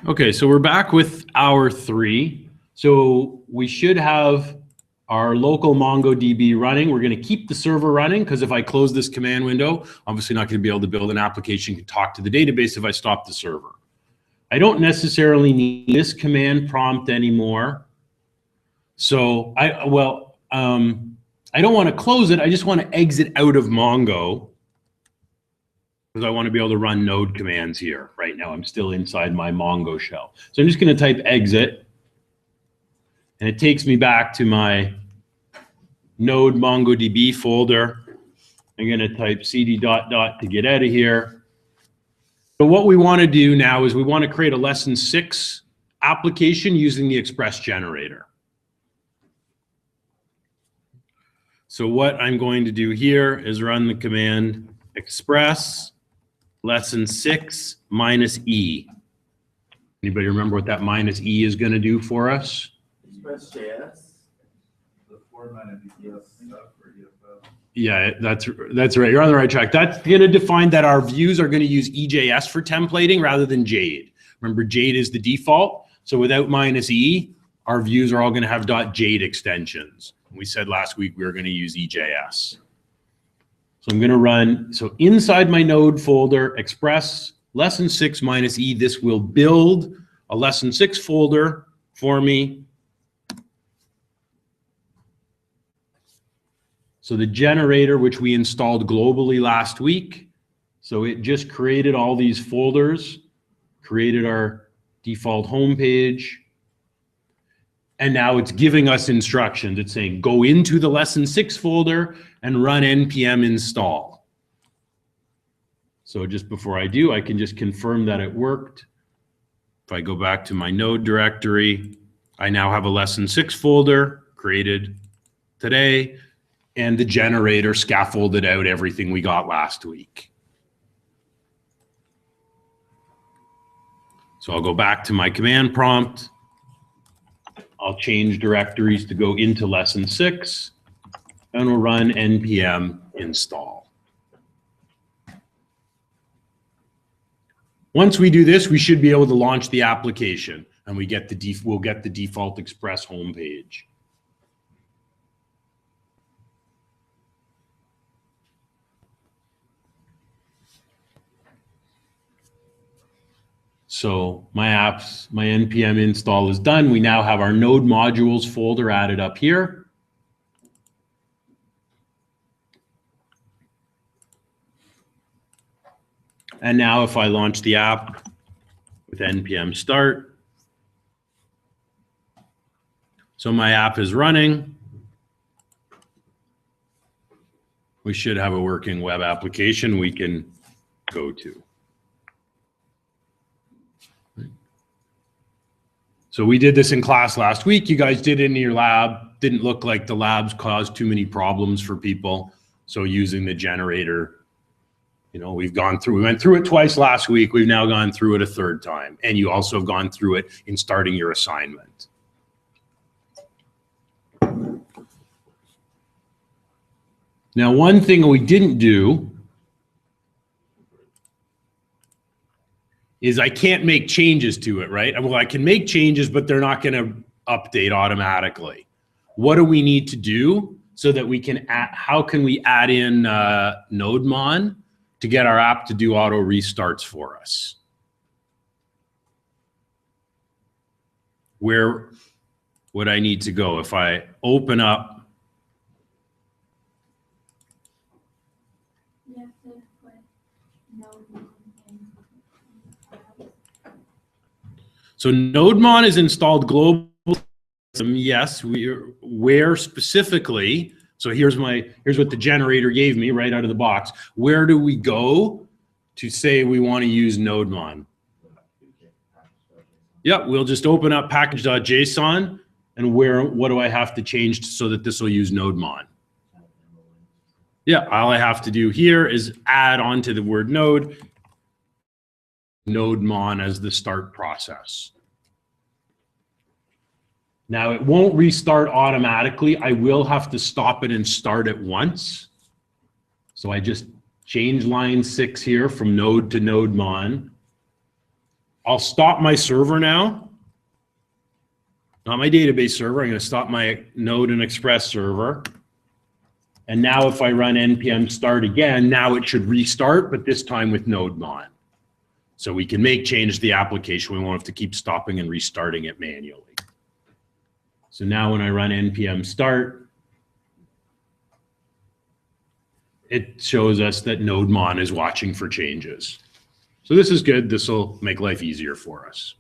Okay, so we're back with hour 3. So we should have our local MongoDB running. We're going to keep the server running because if I close this command window, obviously not going to be able to build an application to talk to the database if I stop the server. I don't necessarily need this command prompt anymore. So I don't want to close it. I just want to exit out of Mongo because I want to be able to run node commands here. Right now, I'm still inside my Mongo shell. So I'm just going to type exit, and it takes me back to my node MongoDB folder. I'm going to type cd ... to get out of here. So what we want to do now is we want to create a lesson 6 application using the Express generator. So what I'm going to do here is run the command express lesson 6 -e. Anybody remember what that -e is going to do for us? Express.js, the format of EF stuff or EFF. Yeah, that's right. You're on the right track. That's going to define that our views are going to use EJS for templating rather than Jade. Remember, Jade is the default. So without -e, our views are all going to have .jade extensions. We said last week we were going to use EJS. So I'm going to run, so inside my node folder, express lesson 6 -e, this will build a lesson 6 folder for me. So the generator, which we installed globally last week, so it just created all these folders, created our default homepage, and now it's giving us instructions. It's saying, go into the lesson 6 folder and run npm install. So just before I do, I can just confirm that it worked. If I go back to my node directory, I now have a lesson 6 folder created today, and the generator scaffolded out everything we got last week. So I'll go back to my command prompt. I'll change directories to go into lesson 6, and we'll run npm install. Once we do this, we should be able to launch the application, and we'll get the default Express homepage. So my npm install is done. We now have our node modules folder added up here. And now if I launch the app with npm start, so my app is running. We should have a working web application we can go to. So we did this in class last week. You guys did it in your lab. Didn't look like the labs caused too many problems for people. So using the generator, you know, we went through it twice last week. We've now gone through it a 3rd time. And you also have gone through it in starting your assignment. Now, one thing we didn't do is I can't make changes to it, right? Well, I can make changes, but they're not going to update automatically. What do we need to do so that we can how can we add in NodeMon to get our app to do auto restarts for us? Where would I need to go if I open up? So NodeMon is installed globally. Yes, where specifically? So here's what the generator gave me right out of the box. Where do we go to say we want to use NodeMon? Yeah, we'll just open up package.json, and what do I have to change so that this will use NodeMon? Yeah, all I have to do here is add on to the word node, NodeMon as the start process. Now it won't restart automatically. I will have to stop it and start it once. So I just change line 6 here from node to NodeMon. I'll stop my server now. Not my database server. I'm going to stop my Node and Express server. And now if I run npm start again, now it should restart, but this time with Node on. So we can make changes to the application. We won't have to keep stopping and restarting it manually. So now when I run npm start, it shows us that NodeMon is watching for changes. So this is good. This will make life easier for us.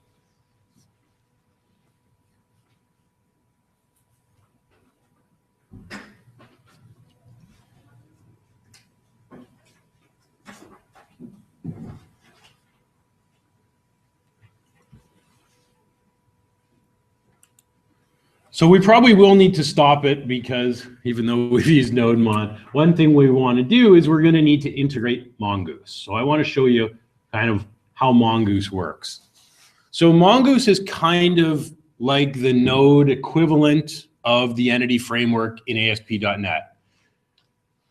So we probably will need to stop it because even though we've used NodeMon, one thing we want to do is we're going to need to integrate Mongoose. So I want to show you kind of how Mongoose works. So Mongoose is kind of like the Node equivalent of the entity framework in ASP.NET.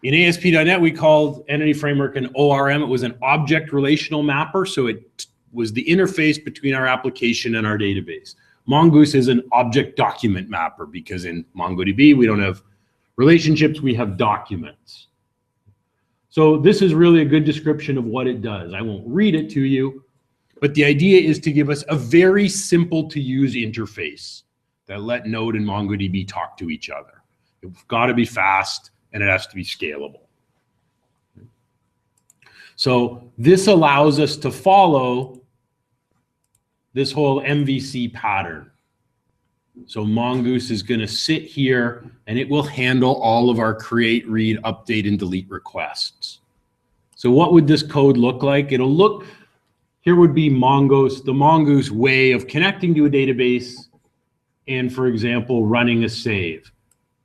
In ASP.NET, we called entity framework an ORM. It was an object relational mapper. So it was the interface between our application and our database. Mongoose is an object document mapper because in MongoDB, we don't have relationships, we have documents. So this is really a good description of what it does. I won't read it to you, but the idea is to give us a very simple to use interface that let Node and MongoDB talk to each other. It's got to be fast and it has to be scalable. So this allows us to follow this whole MVC pattern. So Mongoose is going to sit here and it will handle all of our create, read, update, and delete requests. So what would this code look like? It'll look, here would be Mongoose, the Mongoose way of connecting to a database and, for example, running a save.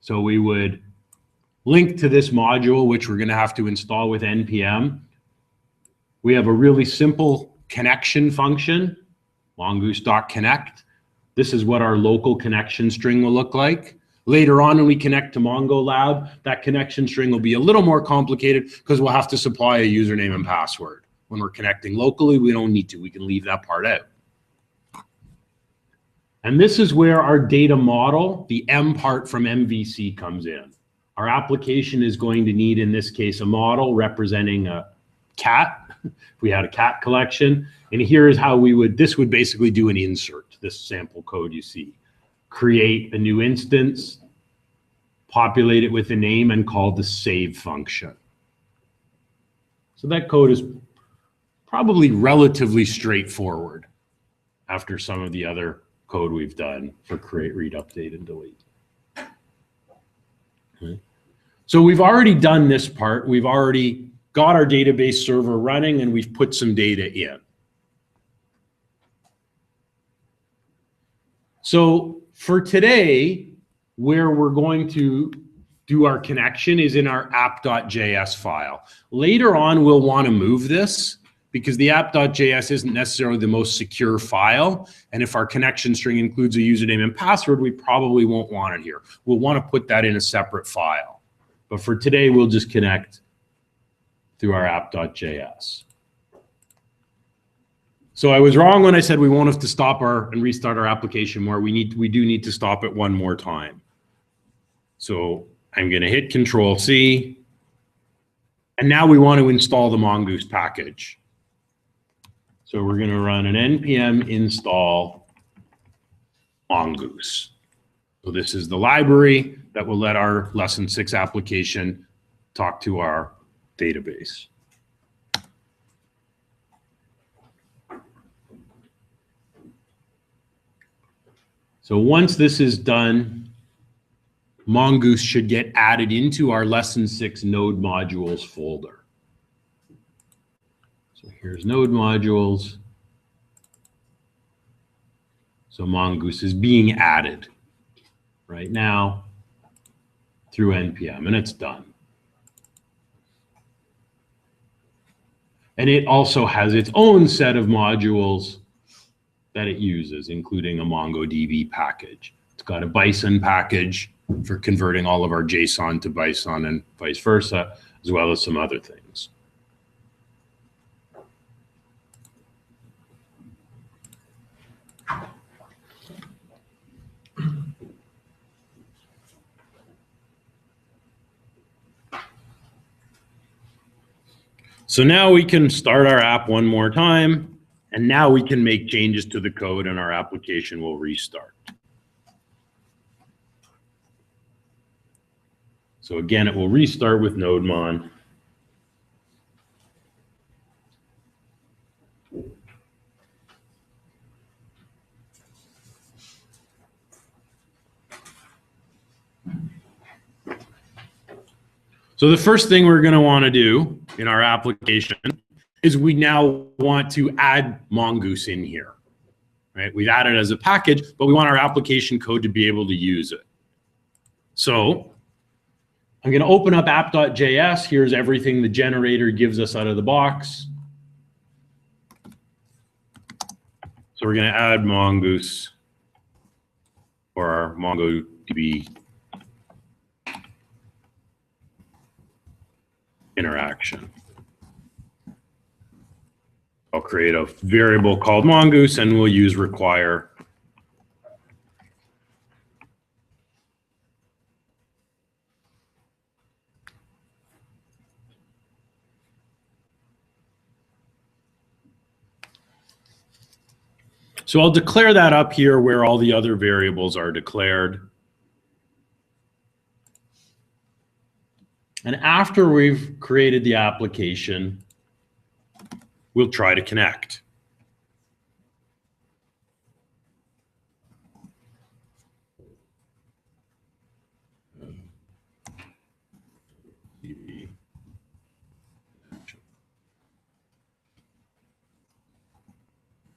So we would link to this module, which we're going to have to install with npm. We have a really simple connection function, mongoose.connect. This is what our local connection string will look like. Later on, when we connect to MongoLab, that connection string will be a little more complicated because we'll have to supply a username and password. When we're connecting locally, we don't need to. We can leave that part out. And this is where our data model, the M part from MVC, comes in. Our application is going to need, in this case, a model representing a cat. If we had a cat collection. And here is how we would, this would basically do an insert, this sample code you see. Create a new instance, populate it with a name, and call the save function. So that code is probably relatively straightforward after some of the other code we've done for create, read, update, and delete. Okay. So we've already done this part. We've already got our database server running and we've put some data in. So for today, where we're going to do our connection is in our app.js file. Later on, we'll want to move this because the app.js isn't necessarily the most secure file. And if our connection string includes a username and password, we probably won't want it here. We'll want to put that in a separate file. But for today, we'll just connect through our app.js. So I was wrong when I said we won't have to stop and restart our application more. We do need to stop it one more time. So I'm going to hit Control-C. And now we want to install the Mongoose package. So we're going to run an npm install Mongoose. So this is the library that will let our lesson 6 application talk to our database. So once this is done, Mongoose should get added into our lesson 6 node modules folder. So here's node modules. So Mongoose is being added right now through npm, and it's done. And it also has its own set of modules that it uses, including a MongoDB package. It's got a Bison package for converting all of our JSON to Bison and vice versa, as well as some other things. So now we can start our app one more time, and now we can make changes to the code and our application will restart. So again, it will restart with NodeMon. So the first thing we're going to want to do in our application is we now want to add Mongoose in here, right? We've added it as a package, but we want our application code to be able to use it. So I'm going to open up app.js. Here's everything the generator gives us out of the box. So we're going to add Mongoose for our MongoDB interaction. I'll create a variable called Mongoose and we'll use require. So I'll declare that up here where all the other variables are declared. And after we've created the application, we'll try to connect.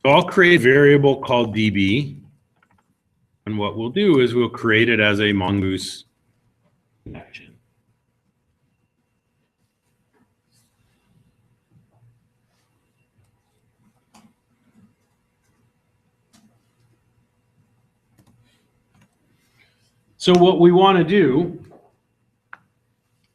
So I'll create a variable called DB. And what we'll do is we'll create it as a Mongoose connection. So what we want to do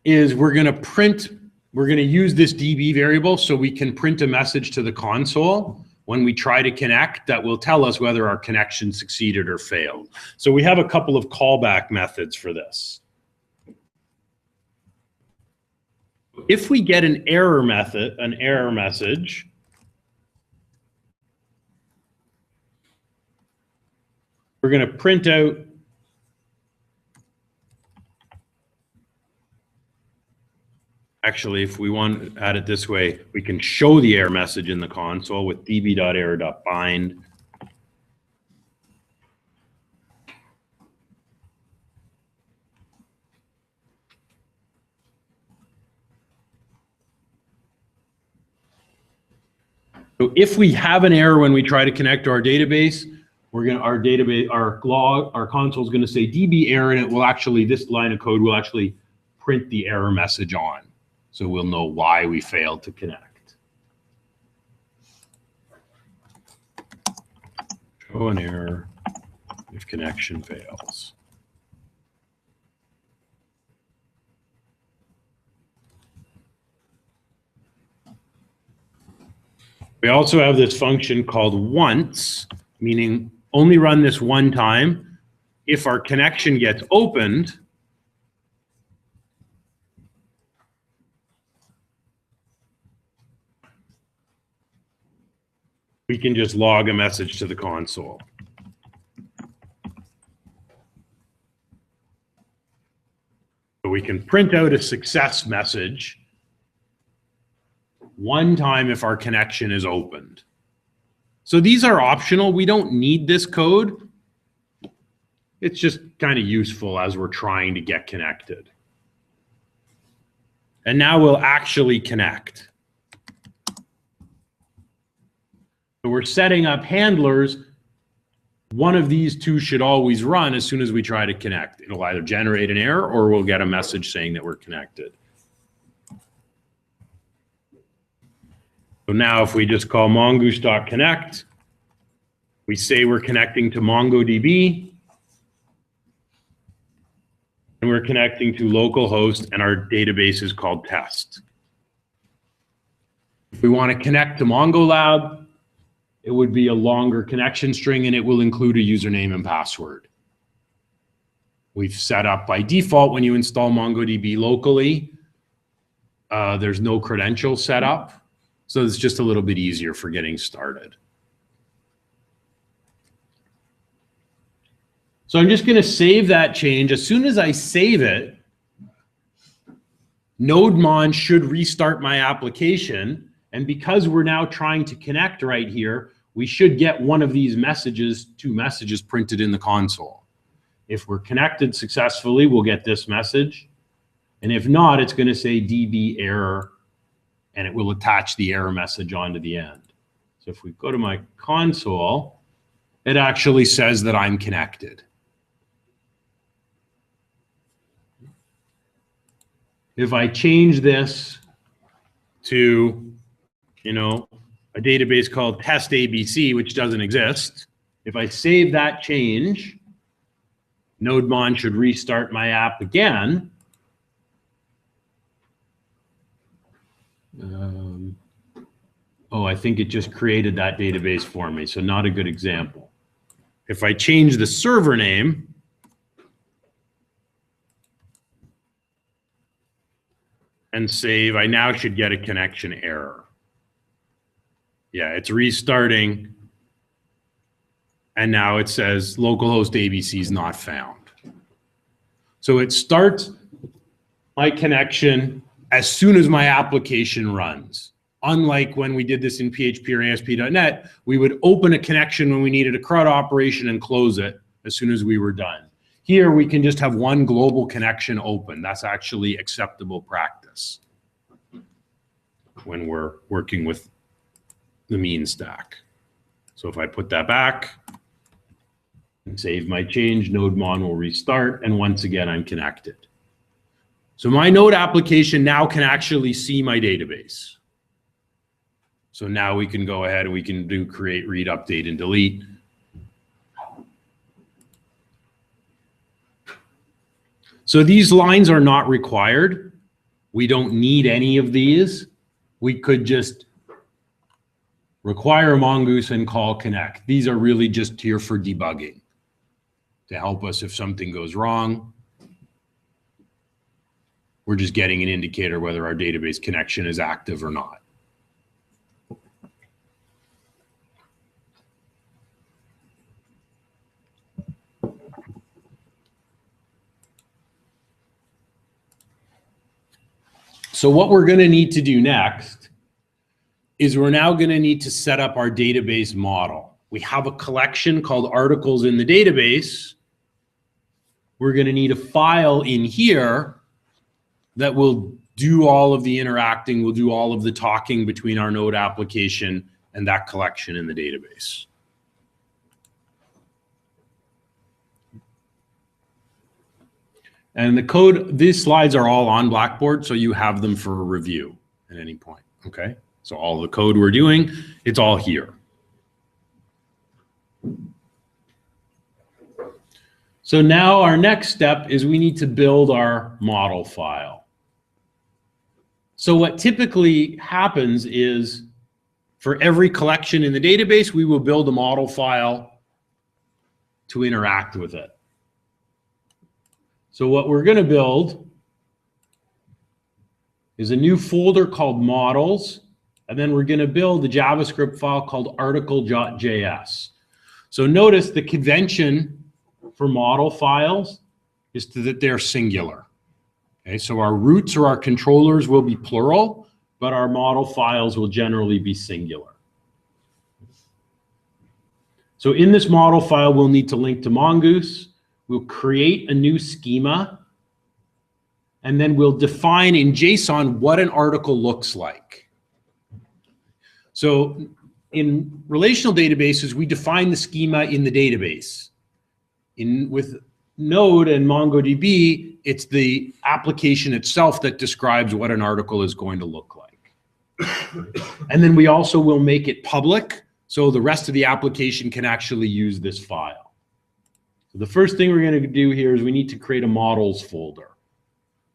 is we're going to use this DB variable so we can print a message to the console when we try to connect that will tell us whether our connection succeeded or failed. So we have a couple of callback methods for this. If we get an error message, we're going to print out actually, if we want to add it this way, we can show the error message in the console with db.error.bind. So if we have an error when we try to connect to our database, our console is going to say db error, and it will actually, this line of code will actually print the error message on. So we'll know why we failed to connect. Show an error if connection fails. We also have this function called once, meaning only run this one time. If our connection gets opened, we can just log a message to the console. So we can print out a success message one time if our connection is opened. So these are optional. We don't need this code. It's just kind of useful as we're trying to get connected. And now we'll actually connect. So we're setting up handlers. One of these two should always run as soon as we try to connect. It'll either generate an error or we'll get a message saying that we're connected. So now if we just call mongoose.connect, we say we're connecting to MongoDB, and we're connecting to localhost, and our database is called test. If we want to connect to MongoLab, it would be a longer connection string, and it will include a username and password. We've set up by default when you install MongoDB locally, there's no credential set up. So it's just a little bit easier for getting started. So I'm just going to save that change. As soon as I save it, NodeMon should restart my application. And because we're now trying to connect right here, we should get one of these messages, 2 messages printed in the console. If we're connected successfully, we'll get this message. And if not, it's going to say DB error, and it will attach the error message onto the end. So if we go to my console, it actually says that I'm connected. If I change this to, you know, a database called test ABC, which doesn't exist, if I save that change, NodeMon should restart my app again. Oh, I think it just created that database for me, so not a good example. If I change the server name, and save, I now should get a connection error. Yeah, it's restarting. And now it says localhost ABC is not found. So it starts my connection as soon as my application runs. Unlike when we did this in PHP or ASP.NET, we would open a connection when we needed a CRUD operation and close it as soon as we were done. Here, we can just have one global connection open. That's actually acceptable practice when we're working with the mean stack. So if I put that back and save my change, NodeMon will restart, and once again, I'm connected. So my Node application now can actually see my database. So now we can go ahead and we can do create, read, update, and delete. So these lines are not required. We don't need any of these. We could just require Mongoose and call connect. These are really just here for debugging to help us if something goes wrong. We're just getting an indicator whether our database connection is active or not. So what we're going to need to do next is we're now going to need to set up our database model. We have a collection called articles in the database. We're going to need a file in here that will do all of the interacting, will do all of the talking between our Node application and that collection in the database. And the code, these slides are all on Blackboard, so you have them for a review at any point, okay? So all the code we're doing, it's all here. So now our next step is we need to build our model file. So what typically happens is for every collection in the database, we will build a model file to interact with it. So what we're going to build is a new folder called models, and then we're going to build a JavaScript file called article.js. So notice the convention for model files is that they're singular. Okay, so our roots or our controllers will be plural, but our model files will generally be singular. So in this model file, we'll need to link to Mongoose. We'll create a new schema, and then we'll define in JSON what an article looks like. So in relational databases, we define the schema in the database. With Node and MongoDB, it's the application itself that describes what an article is going to look like. And then we also will make it public, so the rest of the application can actually use this file. The first thing we're going to do here is we need to create a models folder.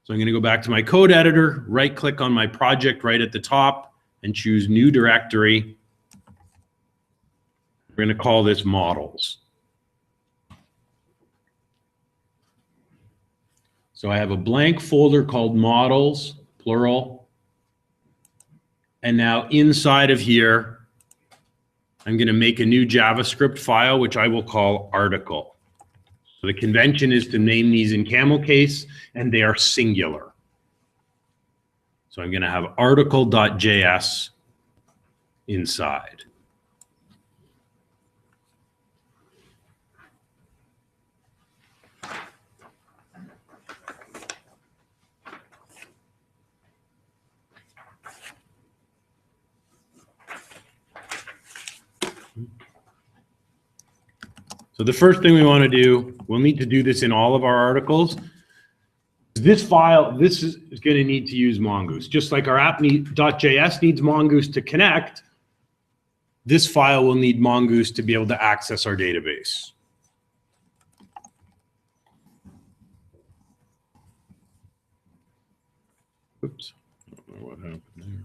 So I'm going to go back to my code editor, right click on my project right at the top and choose new directory. We're going to call this models. So I have a blank folder called models, plural. And now inside of here, I'm going to make a new JavaScript file, which I will call article. So the convention is to name these in camel case, and they are singular. So I'm going to have article.js inside. So the first thing we want to do, we'll need to do this in all of our articles. This file, this is going to need to use Mongoose. Just like our app.js needs Mongoose to connect, this file will need Mongoose to be able to access our database. Oops, I don't know what happened there.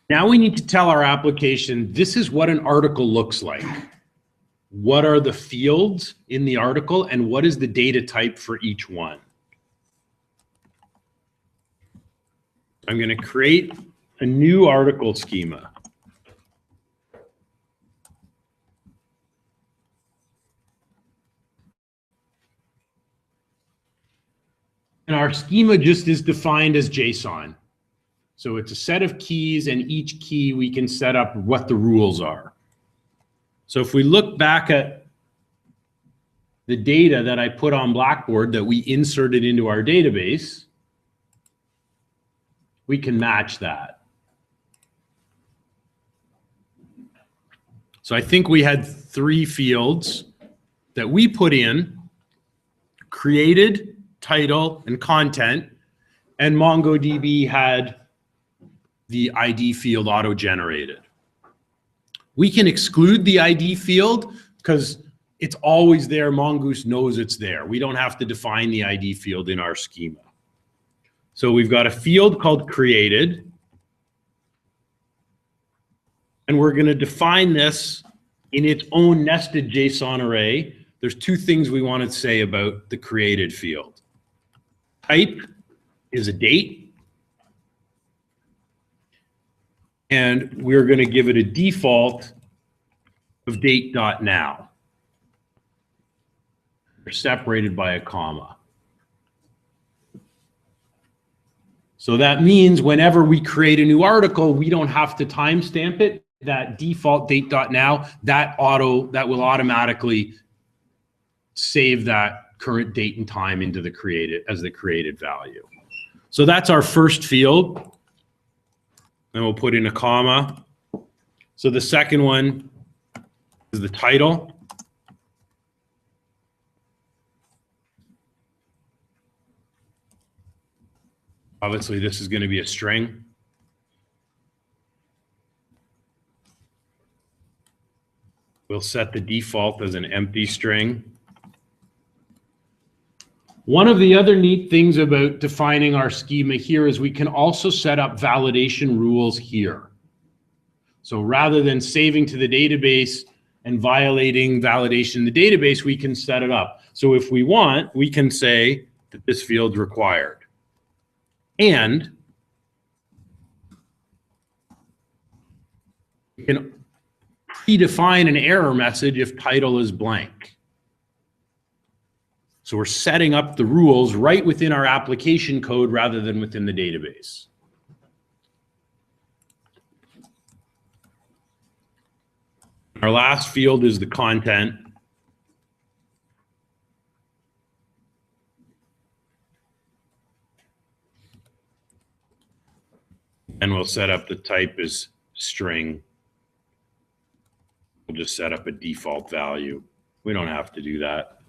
Now we need to tell our application, this is what an article looks like. What are the fields in the article and what is the data type for each one? I'm going to create a new article schema. And our schema just is defined as JSON. So it's a set of keys, and each key we can set up what the rules are. So if we look back at the data that I put on Blackboard that we inserted into our database, we can match that. So I think we had 3 fields that we put in: created, title, and content, and MongoDB had the ID field auto-generated. We can exclude the ID field because it's always there. Mongoose knows it's there. We don't have to define the ID field in our schema. So we've got a field called created, and we're going to define this in its own nested JSON array. There's 2 things we want to say about the created field. Type is a date, and we're going to give it a default of date.now. They're separated by a comma. So that means whenever we create a new article, we don't have to timestamp it. That default date.now, that will automatically save that current date and time into the created as the created value. So that's our first field. Then we'll put in a comma. So the second one is the title. Obviously, this is going to be a string. We'll set the default as an empty string. One of the other neat things about defining our schema here is we can also set up validation rules here. So rather than saving to the database and violating validation in the database, we can set it up. So if we want, we can say that this field's required. And we can predefine an error message if title is blank. So we're setting up the rules right within our application code rather than within the database. Our last field is the content. And we'll set up the type as string. We'll just set up a default value. We don't have to do that.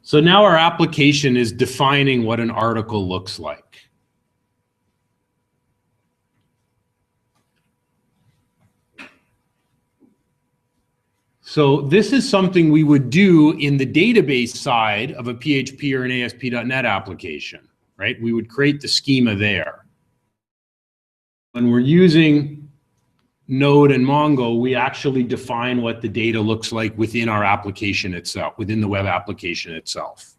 So now our application is defining what an article looks like. So this is something we would do in the database side of a PHP or an ASP.NET application, right? We would create the schema there. When we're using Node and Mongo, we actually define what the data looks like within our application itself, within the web application itself.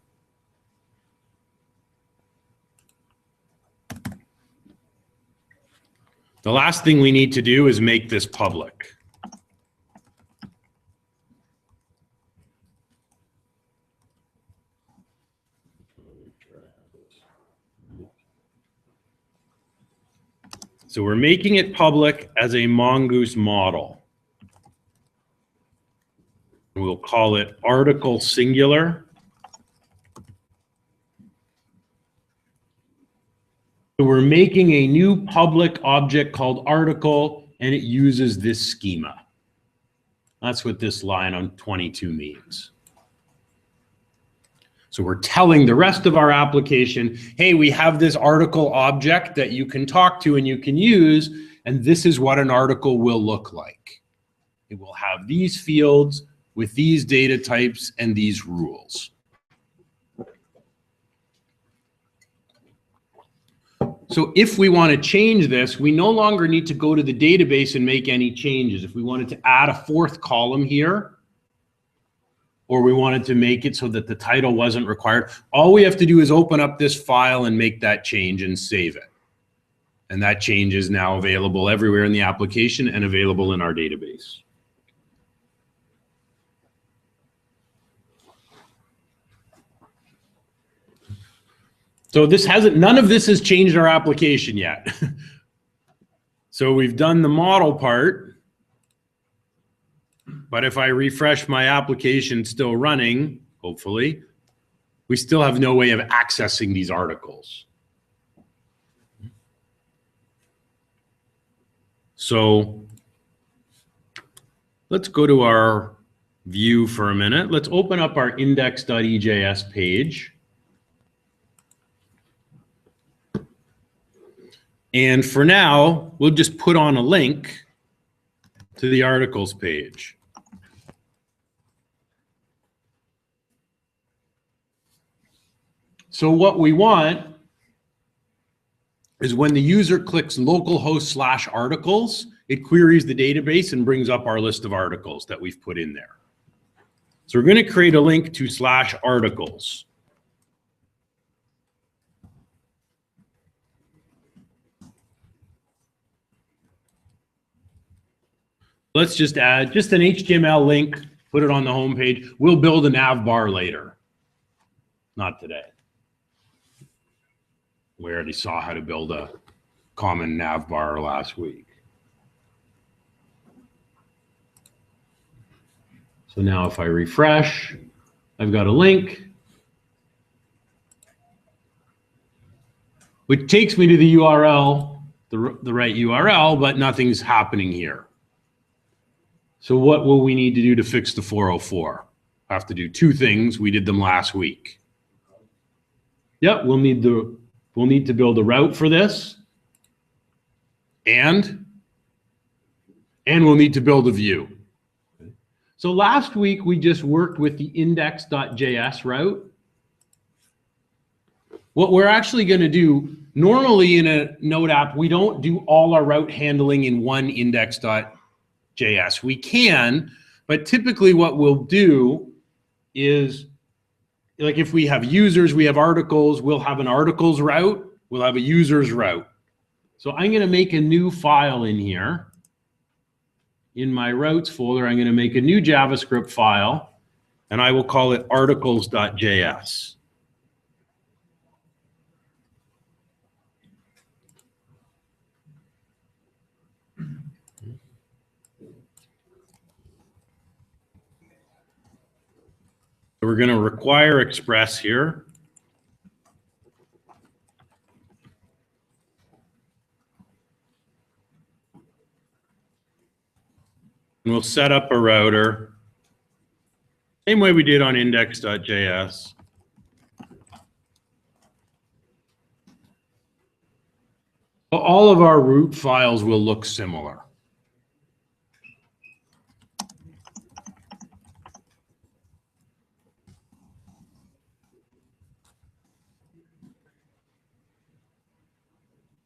The last thing we need to do is make this public. So we're making it public as a Mongoose model. We'll call it article singular. So we're making a new public object called article, and it uses this schema. That's what this line on 22 means. So we're telling the rest of our application, hey, we have this article object that you can talk to and you can use, and this is what an article will look like. It will have these fields with these data types and these rules. So if we want to change this, we no longer need to go to the database and make any changes. If we wanted to add a fourth column here, or we wanted to make it so that the title wasn't required, all we have to do is open up this file and make that change and save it. And that change is now available everywhere in the application and available in our database. So none of this has changed our application yet. So we've done the model part, but if I refresh my application still running, hopefully, we still have no way of accessing these articles. So let's go to our view for a minute. Let's open up our index.ejs page. And for now, we'll just put on a link to the articles page. So what we want is when the user clicks localhost /articles, it queries the database and brings up our list of articles that we've put in there. So we're going to create a link to /articles. Let's just add just an HTML link, put it on the home page. We'll build a nav bar later. Not today. We already saw how to build a common nav bar last week. So now if I refresh, I've got a link, which takes me to the URL, the right URL, but nothing's happening here. So what will we need to do to fix the 404? I have to do two things. We did them last week. Yep, we'll need to build a route for this, and we'll need to build a view. So last week we just worked with the index.js route. What we're actually going to do, normally in a Node app, we don't do all our route handling in one index.js. We can, but typically what we'll do is, like if we have users, we have articles, we'll have an articles route, we'll have a users route. So I'm going to make a new file in here. In my routes folder, I'm going to make a new JavaScript file, and I will call it articles.js. We're going to require express here. And we'll set up a router, same way we did on index.js. All of our root files will look similar.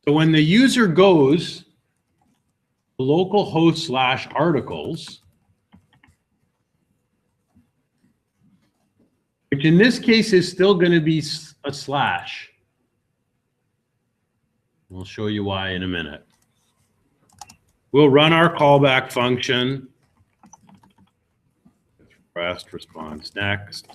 So when the user goes to localhost/articles, which in this case is still going to be a slash. We'll show you why in a minute. We'll run our callback function. Request response next.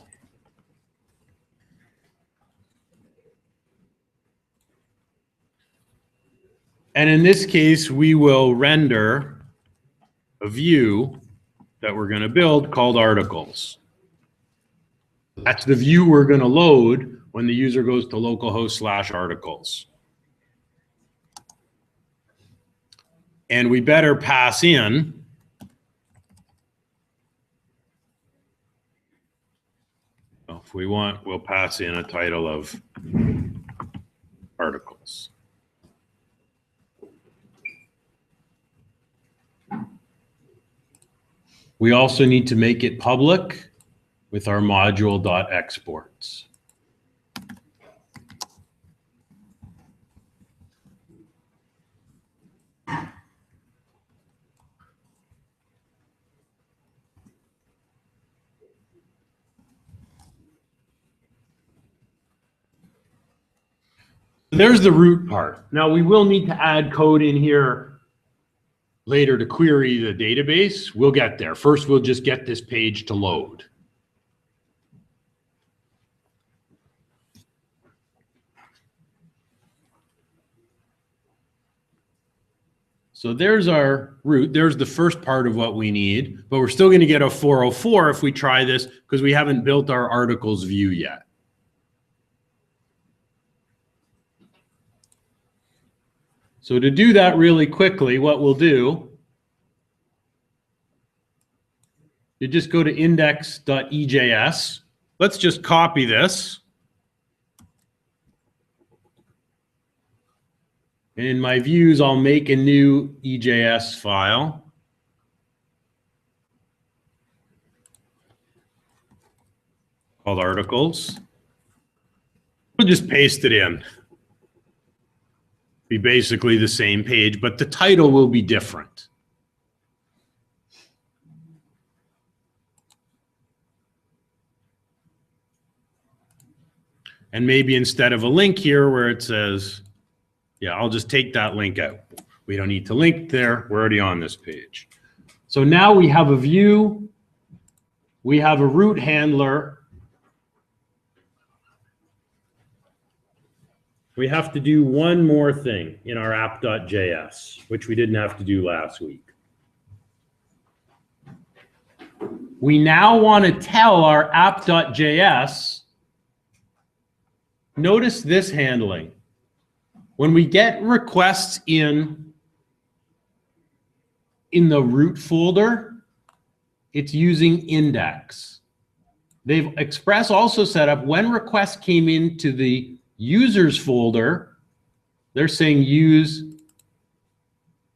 And in this case, we will render a view that we're going to build called articles. That's the view we're going to load when the user goes to localhost/articles. And we better pass in if we want, we'll pass in a title of articles. We also need to make it public with our module.exports. There's the root part. Now we will need to add code in here later to query the database. We'll get there. First, we'll just get this page to load. So there's our root. There's the first part of what we need, but we're still going to get a 404 if we try this because we haven't built our articles view yet. So to do that really quickly, what we'll do, you just go to index.ejs. Let's just copy this. And in my views, I'll make a new EJS file. Called articles. We'll just paste it in. Be basically the same page, but the title will be different. And maybe instead of a link here where it says, yeah, I'll just take that link out. We don't need to link there. We're already on this page. So now we have a view. We have a root handler. We have to do one more thing in our app.js, which we didn't have to do last week. We now want to tell our app.js, notice this handling. When we get requests in the root folder, it's using index. They've Express also set up when requests came into the users folder, they're saying use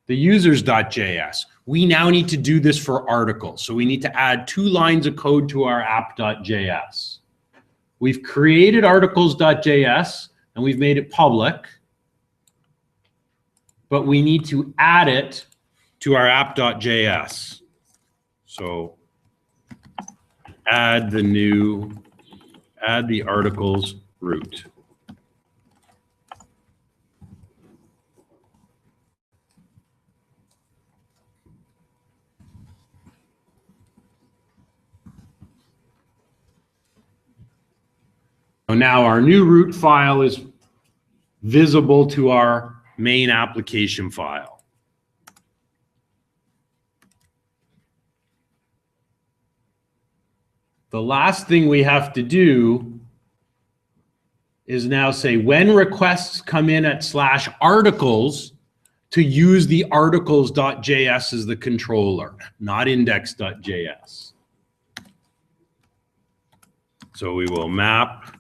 the users.js. We now need to do this for articles. So we need to add 2 lines of code to our app.js. We've created articles.js and we've made it public, but we need to add it to our app.js. So add the articles root. So now our new root file is visible to our main application file. The last thing we have to do is now say when requests come in at /articles to use the articles.js as the controller, not index.js. So we will map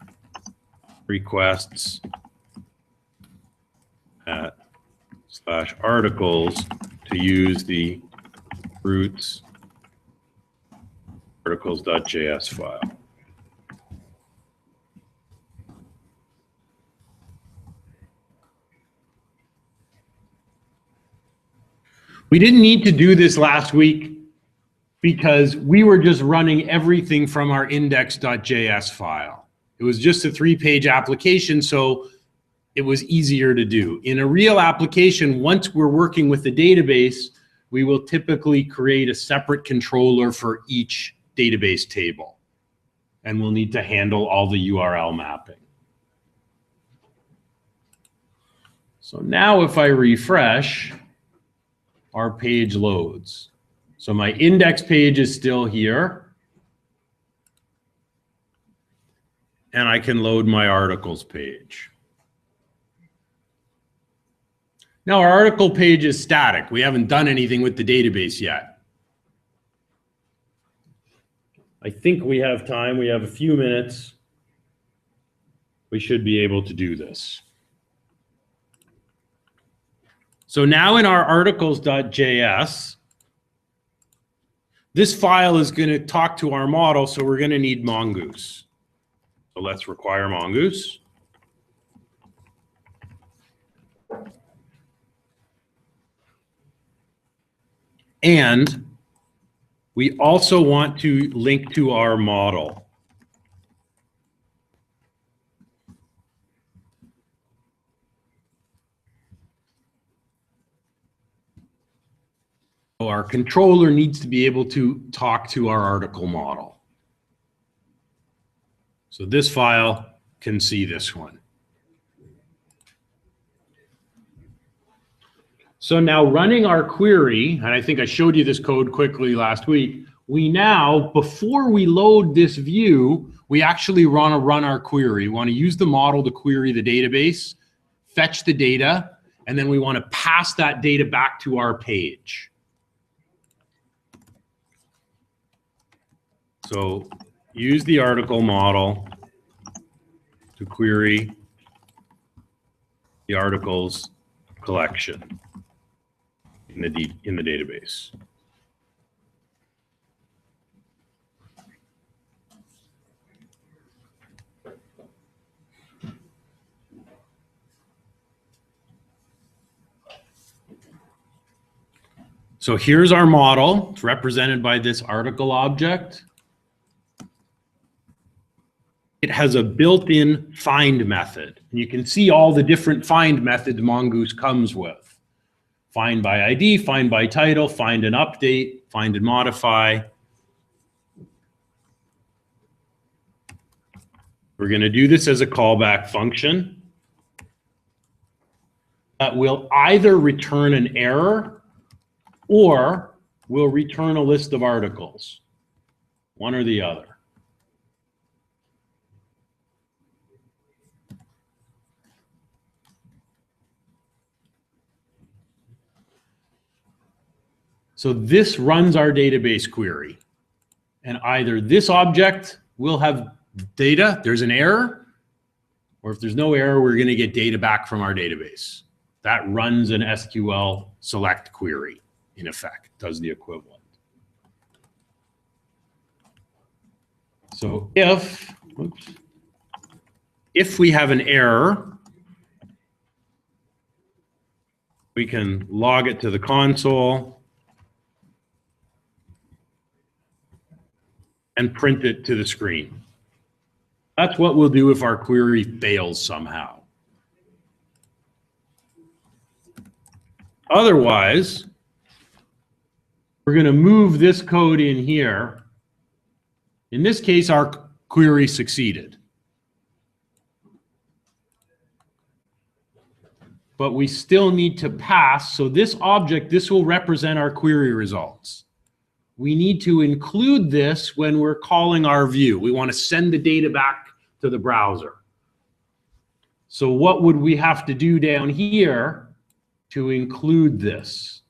requests at /articles to use the roots articles.js file. We didn't need to do this last week because we were just running everything from our index.js file. It was just a 3-page application, so it was easier to do. In a real application, once we're working with the database, we will typically create a separate controller for each database table. And we'll need to handle all the URL mapping. So now if I refresh, our page loads. So my index page is still here. And I can load my articles page. Now our article page is static. We haven't done anything with the database yet. I think we have time. We have a few minutes. We should be able to do this. So now in our articles.js, this file is going to talk to our model, so we're going to need Mongoose. So let's require Mongoose. And we also want to link to our model. So our controller needs to be able to talk to our article model. So this file can see this one. So now running our query, and I think I showed you this code quickly last week, we now, before we load this view, we actually want to run our query. We want to use the model to query the database, fetch the data, and then we want to pass that data back to our page. So use the article model to query the articles collection in the database. So here's our model. It's represented by this article object. It has a built-in find method. And you can see all the different find methods Mongoose comes with. Find by ID, find by title, find and update, find and modify. We're going to do this as a callback function that will either return an error or will return a list of articles, one or the other. So this runs our database query. And either this object will have data, there's an error, or if there's no error, we're going to get data back from our database. That runs an SQL select query, in effect, does the equivalent. So if we have an error, we can log it to the console and print it to the screen. That's what we'll do if our query fails somehow. Otherwise, we're going to move this code in here. In this case, our query succeeded. But we still need to pass. So this object, this will represent our query results. We need to include this when we're calling our view. We want to send the data back to the browser. So what would we have to do down here to include this?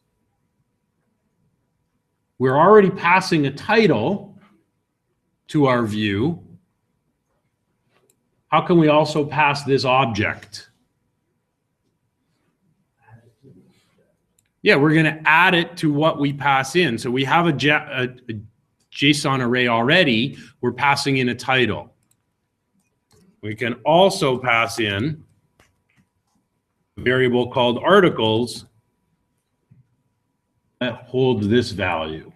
We're already passing a title to our view. How can we also pass this object? Yeah, we're going to add it to what we pass in. So we have a JSON array already. We're passing in a title. We can also pass in a variable called articles that holds this value.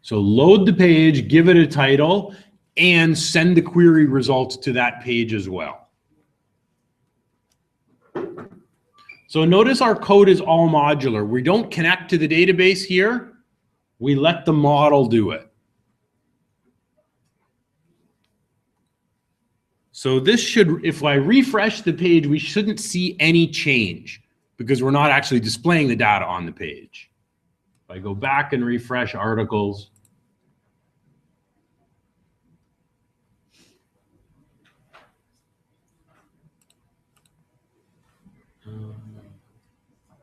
So load the page, give it a title, and send the query results to that page as well. So notice our code is all modular. We don't connect to the database here. We let the model do it. So this should, if I refresh the page, we shouldn't see any change because we're not actually displaying the data on the page. If I go back and refresh articles,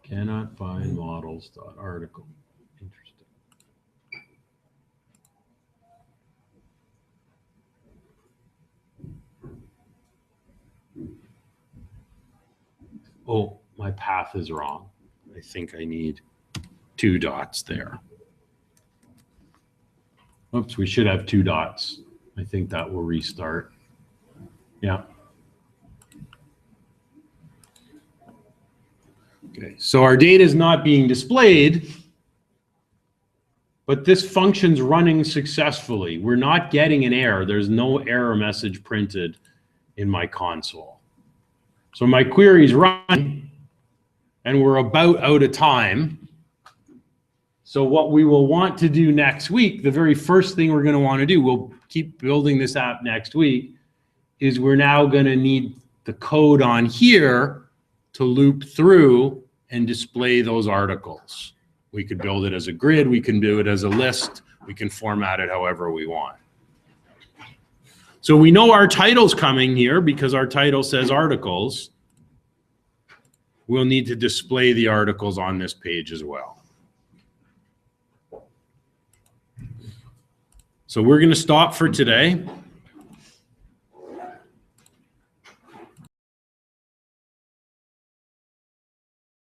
cannot find models.article. Interesting. Oh, my path is wrong. I think I need 2 dots there. Oops, we should have 2 dots. I think that will restart. Yeah. Okay, so our data is not being displayed, but this function's running successfully. We're not getting an error. There's no error message printed in my console. So my query's running, and we're about out of time. So what we will want to do next week, the very first thing we're going to want to do, we'll keep building this app next week, is we're now going to need the code on here to loop through and display those articles. We could build it as a grid, we can do it as a list, we can format it however we want. So we know our title's coming here because our title says articles. We'll need to display the articles on this page as well. So we're going to stop for today.